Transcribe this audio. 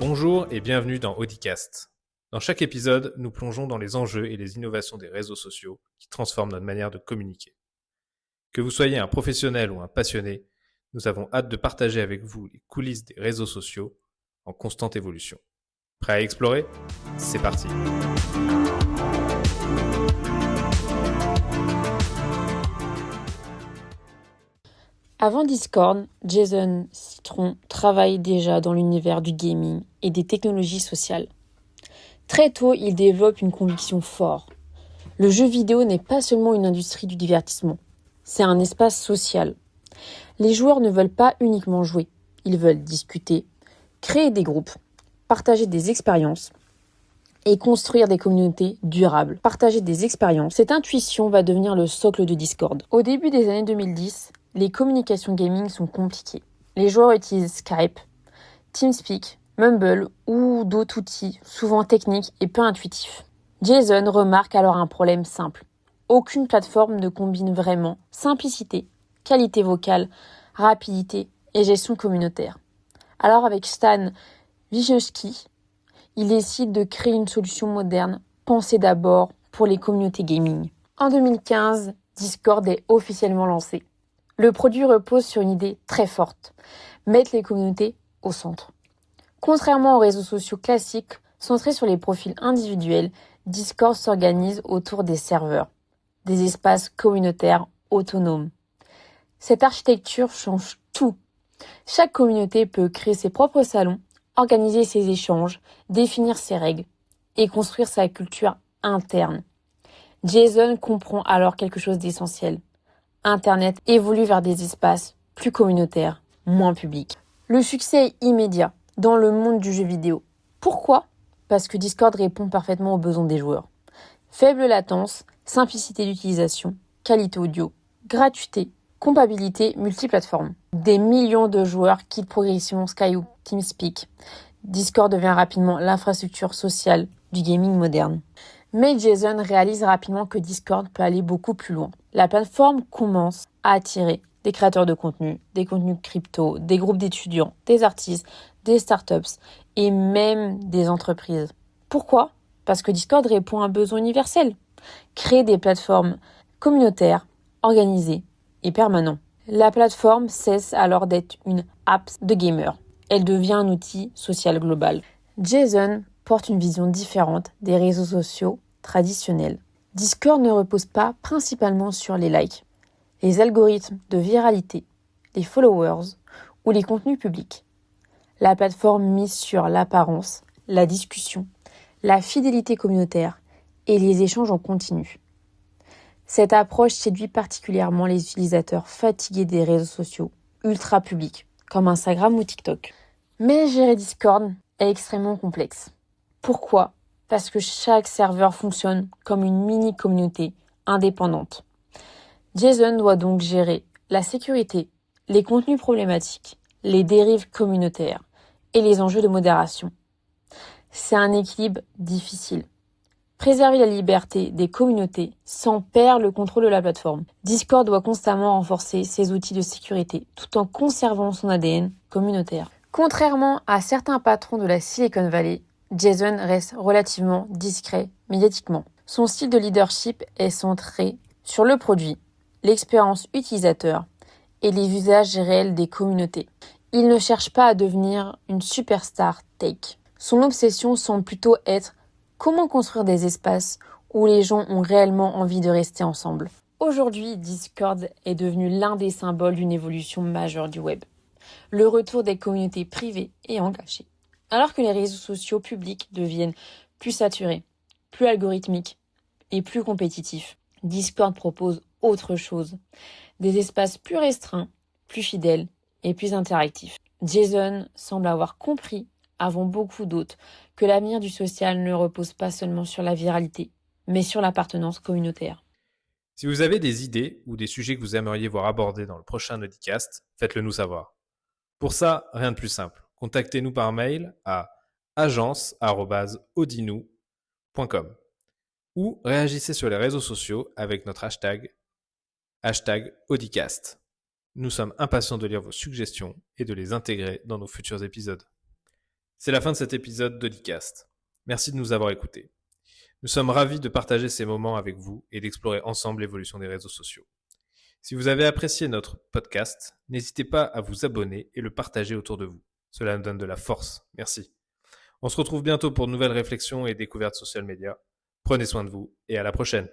Bonjour et bienvenue dans Audicast. Dans chaque épisode, nous plongeons dans les enjeux et les innovations des réseaux sociaux qui transforment notre manière de communiquer. Que vous soyez un professionnel ou un passionné, nous avons hâte de partager avec vous les coulisses des réseaux sociaux en constante évolution. Prêt à explorer ? C'est parti. Avant Discord, Jason Citron travaille déjà dans l'univers du gaming et des technologies sociales. Très tôt, il développe une conviction forte. Le jeu vidéo n'est pas seulement une industrie du divertissement, c'est un espace social. Les joueurs ne veulent pas uniquement jouer, ils veulent discuter, créer des groupes, partager des expériences et construire des communautés durables. Partager des expériences, cette intuition va devenir le socle de Discord. Au début des années 2010, les communications gaming sont compliquées. Les joueurs utilisent Skype, TeamSpeak, Mumble ou d'autres outils, souvent techniques et peu intuitifs. Jason remarque alors un problème simple. Aucune plateforme ne combine vraiment simplicité, qualité vocale, rapidité et gestion communautaire. Alors avec Stan Wisniewski, il décide de créer une solution moderne, pensée d'abord pour les communautés gaming. En 2015, Discord est officiellement lancé. Le produit repose sur une idée très forte, mettre les communautés au centre. Contrairement aux réseaux sociaux classiques, centrés sur les profils individuels, Discord s'organise autour des serveurs, des espaces communautaires autonomes. Cette architecture change tout. Chaque communauté peut créer ses propres salons, organiser ses échanges, définir ses règles et construire sa culture interne. Jason comprend alors quelque chose d'essentiel. Internet évolue vers des espaces plus communautaires, moins publics. Le succès est immédiat dans le monde du jeu vidéo. Pourquoi ? Parce que Discord répond parfaitement aux besoins des joueurs. Faible latence, simplicité d'utilisation, qualité audio, gratuité, compatibilité multiplateforme. Des millions de joueurs quittent progressivement Skype ou TeamSpeak. Discord devient rapidement l'infrastructure sociale du gaming moderne. Mais Jason réalise rapidement que Discord peut aller beaucoup plus loin. La plateforme commence à attirer des créateurs de contenu, des contenus crypto, des groupes d'étudiants, des artistes, des startups et même des entreprises. Pourquoi ? Parce que Discord répond à un besoin universel. Créer des plateformes communautaires, organisées et permanentes. La plateforme cesse alors d'être une app de gamer. Elle devient un outil social global. Jason porte une vision différente des réseaux sociaux traditionnels. Discord ne repose pas principalement sur les likes, les algorithmes de viralité, les followers ou les contenus publics. La plateforme mise sur l'apparence, la discussion, la fidélité communautaire et les échanges en continu. Cette approche séduit particulièrement les utilisateurs fatigués des réseaux sociaux ultra publics, comme Instagram ou TikTok. Mais gérer Discord est extrêmement complexe. Pourquoi ? Parce que chaque serveur fonctionne comme une mini-communauté indépendante. Jason doit donc gérer la sécurité, les contenus problématiques, les dérives communautaires et les enjeux de modération. C'est un équilibre difficile. Préserver la liberté des communautés sans perdre le contrôle de la plateforme. Discord doit constamment renforcer ses outils de sécurité tout en conservant son ADN communautaire. Contrairement à certains patrons de la Silicon Valley, Jason reste relativement discret médiatiquement. Son style de leadership est centré sur le produit, l'expérience utilisateur et les usages réels des communautés. Il ne cherche pas à devenir une superstar tech. Son obsession semble plutôt être comment construire des espaces où les gens ont réellement envie de rester ensemble. Aujourd'hui, Discord est devenu l'un des symboles d'une évolution majeure du web. Le retour des communautés privées et engagées. Alors que les réseaux sociaux publics deviennent plus saturés, plus algorithmiques et plus compétitifs, Discord propose autre chose. Des espaces plus restreints, plus fidèles et plus interactifs. Jason semble avoir compris, avant beaucoup d'autres, que l'avenir du social ne repose pas seulement sur la viralité, mais sur l'appartenance communautaire. Si vous avez des idées ou des sujets que vous aimeriez voir abordés dans le prochain Audicast, faites-le nous savoir. Pour ça, rien de plus simple. Contactez-nous par mail à agence@audinou.com ou réagissez sur les réseaux sociaux avec notre hashtag Audicast. Nous sommes impatients de lire vos suggestions et de les intégrer dans nos futurs épisodes. C'est la fin de cet épisode d'Audicast. Merci de nous avoir écoutés. Nous sommes ravis de partager ces moments avec vous et d'explorer ensemble l'évolution des réseaux sociaux. Si vous avez apprécié notre podcast, n'hésitez pas à vous abonner et le partager autour de vous. Cela nous donne de la force. Merci. On se retrouve bientôt pour de nouvelles réflexions et découvertes social media. Prenez soin de vous et à la prochaine.